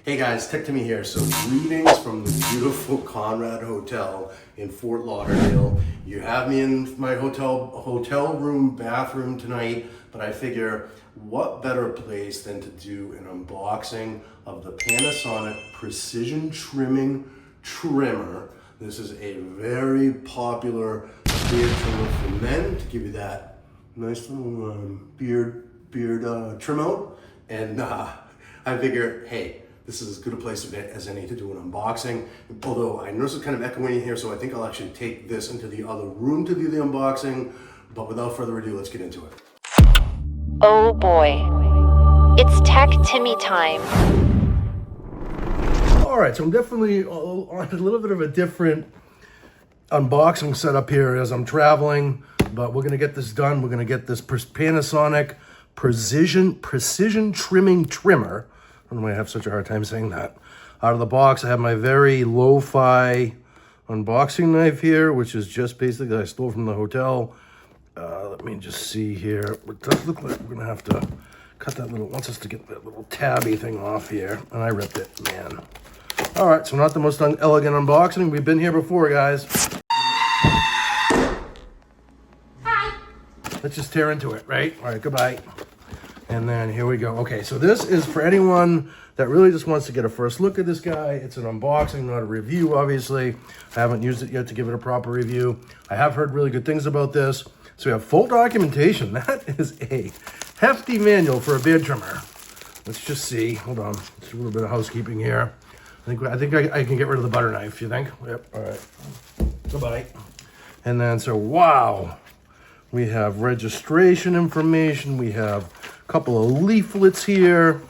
Hey guys, Tech Timmy here. So greetings from the beautiful Conrad Hotel in Fort Lauderdale. You have me in my hotel room bathroom tonight, but I figure what better place than to do an unboxing of the Panasonic Precision Trimming Trimmer. This is a very popular beard trimmer for men to give you that nice little beard trim out. And I figure, hey, this is as good a place as any to do an unboxing. Although I notice it's kind of echoing in here, so I think I'll actually take this into the other room to do the unboxing. But without further ado, let's get into it. Oh boy, it's Tech Timmy time. All right, so I'm definitely on a little bit of a different unboxing setup here as I'm traveling, but we're gonna get this done. We're gonna get this Panasonic Precision Trimming Trimmer. I don't know why I have such a hard time saying that. Out of the box, I have my very lo-fi unboxing knife here, which is just basically that I stole from the hotel. Let me just see here. It does look like we're gonna have to cut that little, wants us to get that little tabby thing off here. And I ripped it, man. All right, so not the most elegant unboxing. We've been here before, guys. Hi. Let's just tear into it, right? All right, goodbye. And then here we go. Okay, so this is for anyone that really just wants to get a first look at this guy. It's an unboxing, not a review, obviously. I haven't used it yet to give it a proper review. I have heard really good things about this. So we have full documentation. That is a hefty manual for a beard trimmer. Let's just see. Hold on. Just a little bit of housekeeping here. I think I can get rid of the butter knife, you think? Yep, all right. Goodbye. And then, so wow. We have registration information. We have a couple of leaflets here.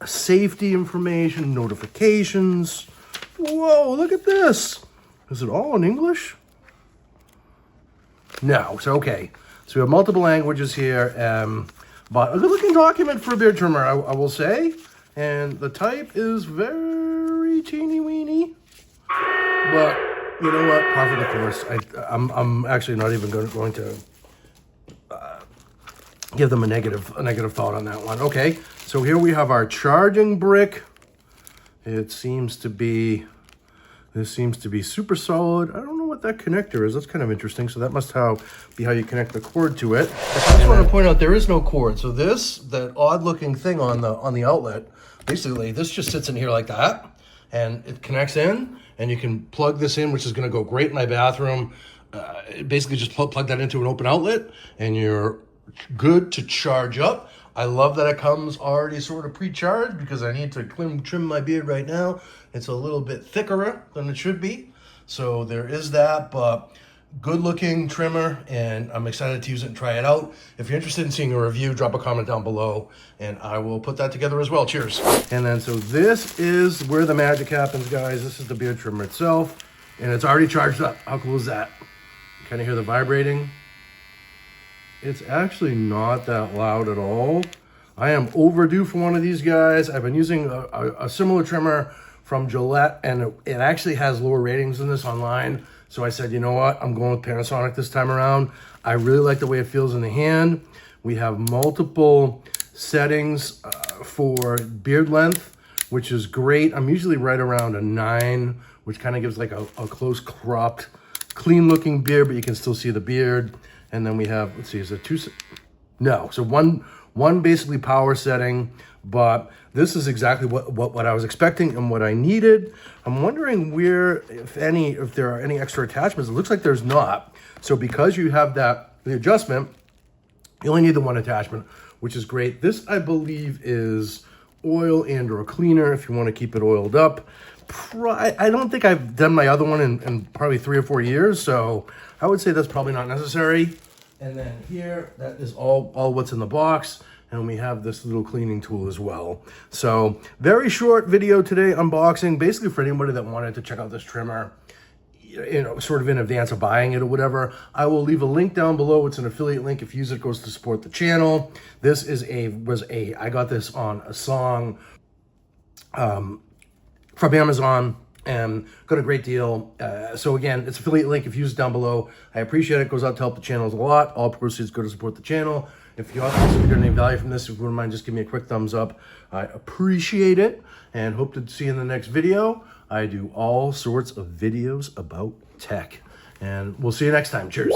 Safety information, notifications. Whoa, look at this. Is it all in English? No, so okay. So we have multiple languages here, but a good looking document for a beard trimmer, I will say. And the type is very teeny weeny, but you know what, par for the course. I'm actually not even going to give them a negative thought on that one. Okay, so here we have our charging brick. This seems to be super solid. I don't know what that connector is. That's kind of interesting. So that must be how you connect the cord to it. I just want to point out there is no cord. So that odd looking thing on the outlet, basically this just sits in here like that, and it connects in, and you can plug this in, which is going to go great in my bathroom. Basically just plug that into an open outlet, and you're good to charge up. I love that it comes already sort of pre-charged because I need to trim my beard right now. It's a little bit thicker than it should be. So there is that, but good looking trimmer, and I'm excited to use it and try it out. If you're interested in seeing a review, drop a comment down below and I will put that together as well. Cheers. And then, so this is where the magic happens, guys. This is the beard trimmer itself, and it's already charged up. How cool is that? You kind of hear the vibrating. It's actually not that loud at all. I am overdue for one of these guys. I've been using a similar trimmer from Gillette, and it actually has lower ratings than this online. So I said, you know what? I'm going with Panasonic this time around. I really like the way it feels in the hand. We have multiple settings for beard length, which is great. I'm usually right around a 9, which kind of gives like a close cropped, clean looking beard, but you can still see the beard. And then we have, let's see, is it 2? No, so one basically power setting, but this is exactly what I was expecting and what I needed. I'm wondering where, if there are any extra attachments. It looks like there's not. So because you have the adjustment, you only need the one attachment, which is great. This, I believe, is oil and or a cleaner if you want to keep it oiled up. I don't think I've done my other one in probably 3 or 4 years, so I would say that's probably not necessary. And then here, that is all what's in the box. And we have this little cleaning tool as well. So very short video today, unboxing, basically for anybody that wanted to check out this trimmer, you know, sort of in advance of buying it or whatever. I will leave a link down below. It's an affiliate link. If you use it, it goes to support the channel. This I got this on a song from Amazon and got a great deal. So again, it's affiliate link. If you use it down below, I appreciate it. It goes out to help the channels a lot. All proceeds go to support the channel. If you also get any value from this, if you wouldn't mind, just give me a quick thumbs up. I appreciate it. and hope to see you in the next video. I do all sorts of videos about tech, and we'll see you next time. Cheers.